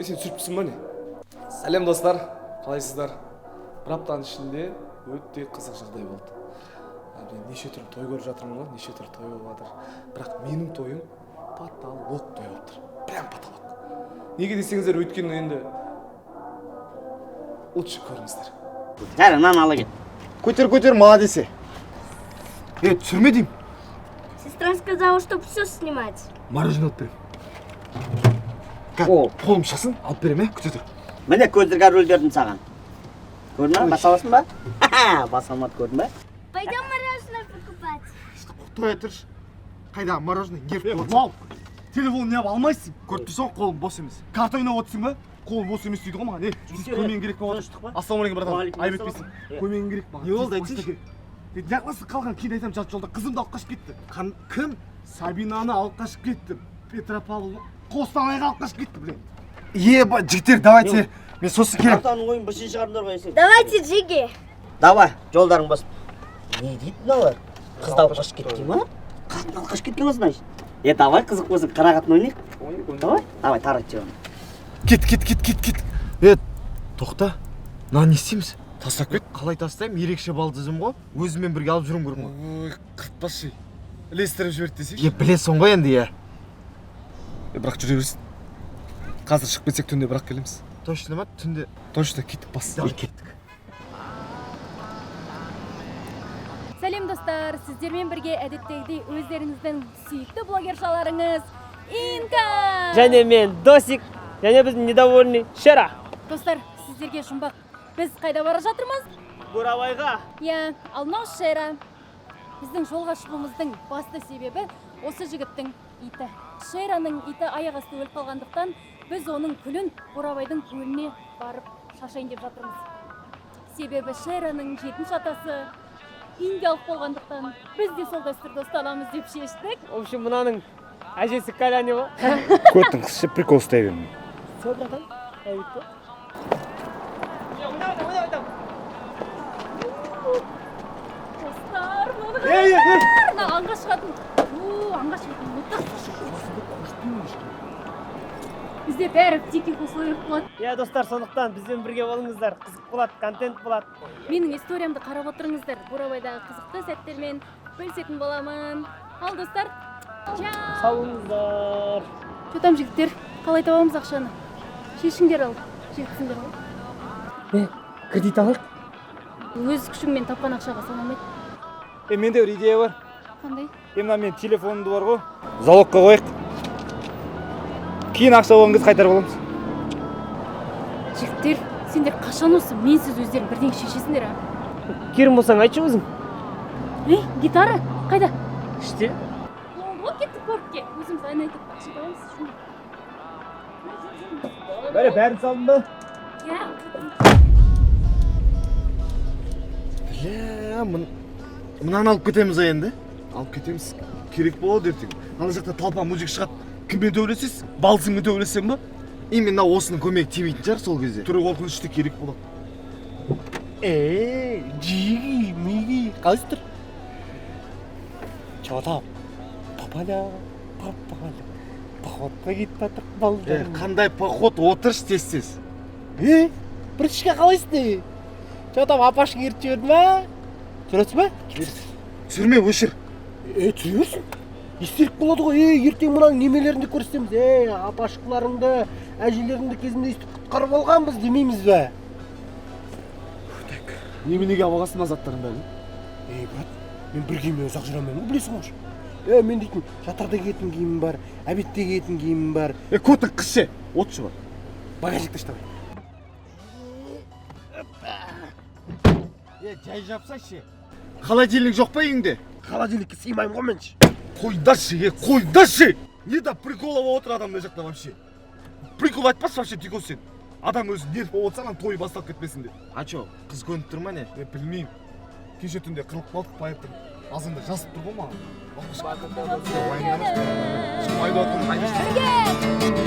Сен түсіріпсің ба не? Сәлем достар, қалайсыздар? Бір аптаның ішінде өте қызық жағдай болды. Мен неше түрлі той көріп жатырмын ғой, неше түрлі той болып жатыр. Бірақ менің тойым потолок той болып тұр. Прям потолок. Неге десеңіздер, өйткені енді лучше көріңіздер. Жарыңнан ала кет. Көтер, мала десе. Түсірме деймін. Сестра сказала, чтобы все снимать. Мороженое алып берем. Қолым шасын, алып берем, күте тұр. Міне көзірге рөлдердім саған. Көрдің ба? Баса аласың ба? Баса алмады, көрдің ба? Пойдем мороженое покупать. Тоя тұршы. Қайда мороженое еріп болады. Телефон не алмайсың? Көріп тұрсың, қолым бос емес. Карта ойнап отырсың ба? Қолым бос емес дейді ғой маған. Көмегің керек болып отыр. Ассалаумағалейкум братан. Айып етпейсің. Көмегің керек маған. Не болды айтсайшы? Диагнозы қалған кейін айтамын жарты жолда. Қызымды алып қашып кетті. Кім? Сабинаны алып қашып кетті. Петропавл, Қостанайға алып қашып кетті, блин. Жігіттер, давайте. Мен сосын келем. Картаның ойын бішін шығарымдар қойсын. Давайте, Джиги. Давай, жолдарың басып. Не дейді мыналар? Қызды алып қашып кеткен ма? Қатын алып қашып кеткен осындай. Давай, қызық болсын, қара қатын ойнайық. Давай, тарайт жауын. Кет. Тоқта. Мына не істейміз? Тастап кет. Қалай тастаймын? Ерекше балдызым ғой. Өзіммен бірге алып жүрім керек қой. Ой, қыртпас шей. Ілестіріп жіберді десейші. Білесің ғой енді, Бірақ жүре берсін. Қазір шығып кетсек түнде бірақ келеміз. Точно ма? Түнде. Точно кеттік бас. Кеттік. Сәлем достар, сіздермен бірге әдеттегідей өздеріңіздің сүйікті блогершаларыңыз Инка! Және мен Досик, және біздің недовольный Шера. Достар, сіздерге жұмбақ. Біз қайда бара жатырмыз? Бурабайға. Ал мынау Шера. Біздің жолға шығуымыздың басты себебі осы жігіттің иті. Шераның иті аяқ асты өліп қалғандықтан біз оның күлін Бурабайдың көліне барып шашайын деп жатырмыз. Себебі Шераның жетінші атасы индиялық болғандықтан біз де сол дәстүрді ұстанамыз деп шештік. В общем, мынаның әжесі Каляне ба? Көттің қызшы прикол ұстай бермей. Сол братан, әйітті. Достар, аңға шығатын. Аңға шығатын. Бізде бәрі в диких условиях болады. Достар, сондықтан бізден бірге болыңыздар. Қызық болады, контент болады. Менің историямды қарап отырыңыздар. Бурабайдағы қызықты сәттермен бөлісетін боламын. Ал достар, Сау болыңыздар. Жотам жігіттер, қалай табамыз ақшаны? Шешіңдер ал, жеткізіңдер ал. Кредит алайық? Өз күшіңмен тапқан ақшаға саналмайды. Менде бір идея бар. Қандай? Мына мен телефонымды бар ғой. Залогқа қояйық. Кейін ақша болған кез қайтарып аламыз. Жігіттер, сендер қашан осы менсіз өздерің бірдеңе шешесіңдер, а? Керім болсаң айтшы өзің. Гитара? Қайда? Іште. Ол кеттік көріпке. Өзіміз ән айтып ақша табамыз. Бәрін салдың ба? Мынаны алып кетеміз енді. Алып кетеміз. Керек болады ертең. Ана жақта талпа музыка шығады. Кіммен төбелесесіз? Балсыңмен төбелесең ба? Именно осының көмегі тимейтін шығар сол кезде. Түрі қорқынышты керек болады. Жиги, миги, қалайсыздар? Чода, папаля, походқа кетіп жатыр балдар. Қандай поход, отырш тез-тез. Бір ішке қалайсың? Чода, апашың ертіп жіберді ма? Жүресің ба? Түсірме, өшір. Түсіресің? Истерік болады ғой, ертең мұнаның немелерінде көрсетеміз. Апашқыларыңды, әжелеріңді кезінде істіп құтқарып алғанбыз демейміз бе? Неменеге алғасың азаттарың бәрі? Брат, мен бір киіммен ұзақ жүремін, білесің ғой. Мен дейтін жатарда киетін киімім бар, әбетте киетін киімім бар. Көтің қысшы, отшы бар. Багажникті штабай. Жай жапсайшы. Холодильник жоқ па үйіңде? Холодильникке сыймаймын ғой менші. Қойдашы! Не да прикол болып отыр адам мына жақта вообще. Прикол айтпашы вообще түйко сен. Адам өзі нерв болып отырсаң, той бастап кетпесін деп. Чо, қыз көніп тұр ма не? Білмеймін. Кеше түнде қырылып қалдық байыптың. Азында жасып тұр ғой маған.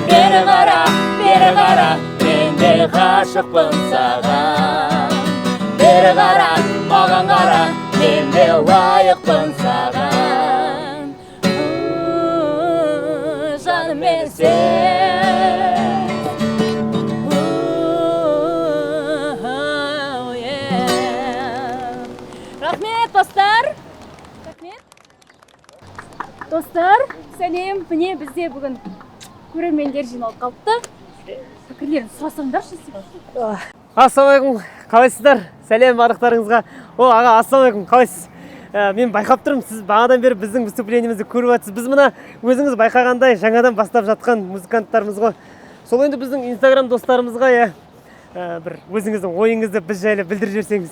Бері қара, мен де ғашықпын саған. Бері қара, маған қара, мен де лайықпын саған. Жаным мен сен, Достар, сәлем. Міне бізде бүгін көрермендер жиналып қалыпты. Пікірлерін сұрасаңдаршы сіз. Ассалаумағалейкум, қалайсыздар? Сәлем барлықтарыңызға. О, аға, ассалаумағалейкум, қалайсыз? Мен байқап тұрмын, сіз бағадан бері біздің выступлениемізді көріп жатсыз. Біз мына өзіңіз байқағандай жаңадан бастап жатқан музыканттарымыз ғой. Сол енді біздің Инстаграм достарымызға бір өзіңіздің ойыңызды біз жайлы білдіріп жіберсеңіз.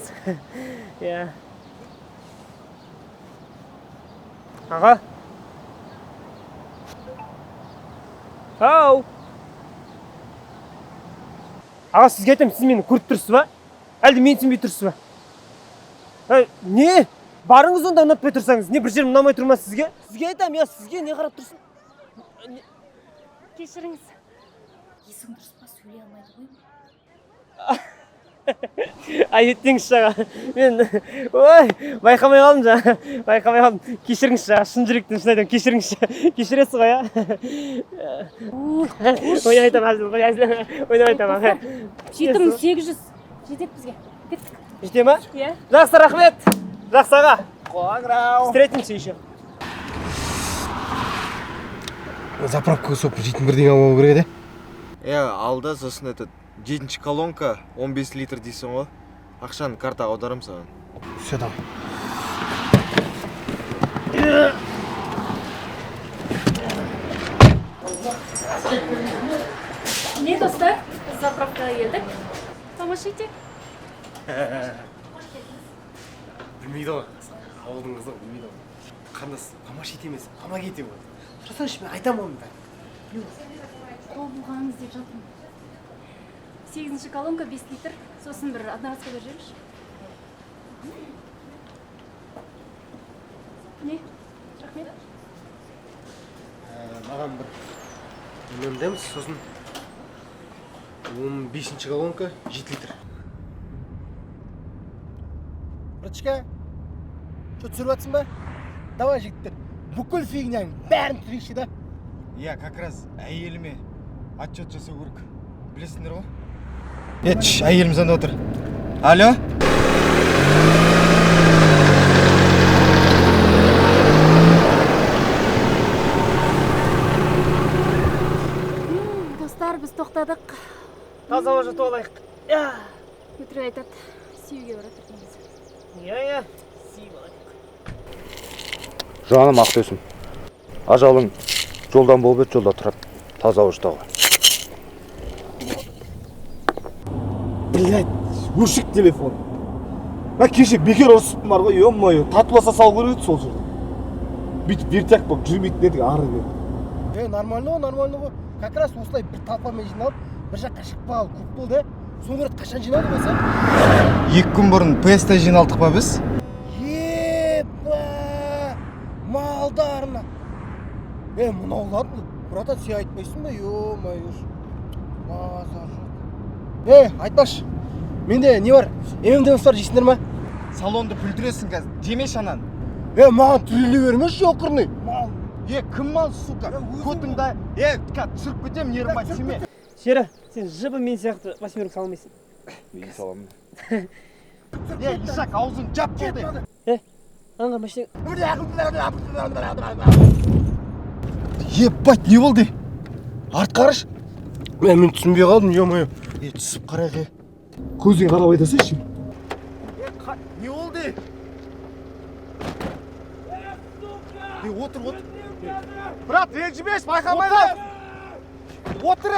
Аға. Ау. Аға, сізге айтамын, сіз мені көріп тұрсыз ба? Әлде мен түсінбей тұрсыз ба? Не? Барыңыз онда ұнатпай тұрсаңыз, не бір жерім ұнамай тұрма сізге? Сізге айтамын, сізге не қарап тұрсың? Кешіріңіз. Есің дұрыс па, сөйлей алмайды ғой? Еттеңізші аға. Мен, байқамай қалдым жаңа. Байқамай қалдым. Кешіріңізші аға, шын жүректен шын айтамын, кешіріңізші. Кешіресіз ғой, Ойнап айтамын, ойнап айтамын. Жетім 800. Жетеді бізге. Кеттік. Жете ма? Иә. Жақсы, рахмет. Жақсы аға. Встретимся еще. Заправкаға соп жейтін бірдеңе алу керек еді. Алда сосын этот 7-ші колонка 15 литр дейсің ғой. Ақшаны картаға аударам саған. Все, давай. Не, достар? Заправкаға келдік. Тамаша етек. Білмейді ғой. Ауылдың қызы білмейді ғой. Қандас, тамаш ет емес, тамақ ете ғой. Сұрасаңшы, мен айтамын оны бәрін. Қол бұлғаңыз деп жатырмын. 8-ші колонка 5 литр. Сосын бір одноразка беріп жіберіңізші. Не? Рахмет. Маған бір үнемдеміз, сосын 15-ші колонка 7 литр. Братчика, что түсіріп жатсың ба? Давай, жігіттер, бүкіл фигняң бәрін түсірейікші да. Как раз әйеліме отчет жасау керек. Білесіңдер ғой? Әйелім звонып отыр. Алло? Достар, біз тоқтадық. Таза уже толайық. Өтірік айтады. Сүйеуге барады екенбіз. Сүйіп алайық. Жаным Ақтөсім. Ажалың жолдан болып еді, жолда тұрады. Таза ұштауға. Блять, өшік телефон. Кеше бекер ұрысыппын бар ғой, ё-моё, татуласа салу керек еді сол жерде. Бүйтіп вертяк болып жүрмейтін едік ары бері. Нормально ғой. Как раз осылай бір талпамен жиналып, бір жаққа шығып қалып көп болды. Соңғы рет қашан жиналдық осы? 2 күн бұрын ПСТ жиналдық па біз? Малдарына. Мынаулар, братан, сен айтпайсың ба? Ё-моё. Мазар жоқ. Айтпашы. Менде не бар? ММДМС-тар жейсіңдер ма? Салонды бүлдіресің қазір, жемеш анан. Маған түріле бермеші, оқырны. Кім мал, сука? Көтіңді, түсіріп кетем, нерімай тиме. Шері, сен жыбы мен сияқты 8 салмайсың. Мен саламын. Ишак, аузын жап болды. Аңғар машина. Ебать, не болды? Арт қараш. Мен түсінбей қалдым, ё-моё. Түсіп қарайық. Көзіңе қарап айтасайшы. Не болды? Отыр. Брат, ренжімеш, байқамайды. Отыр.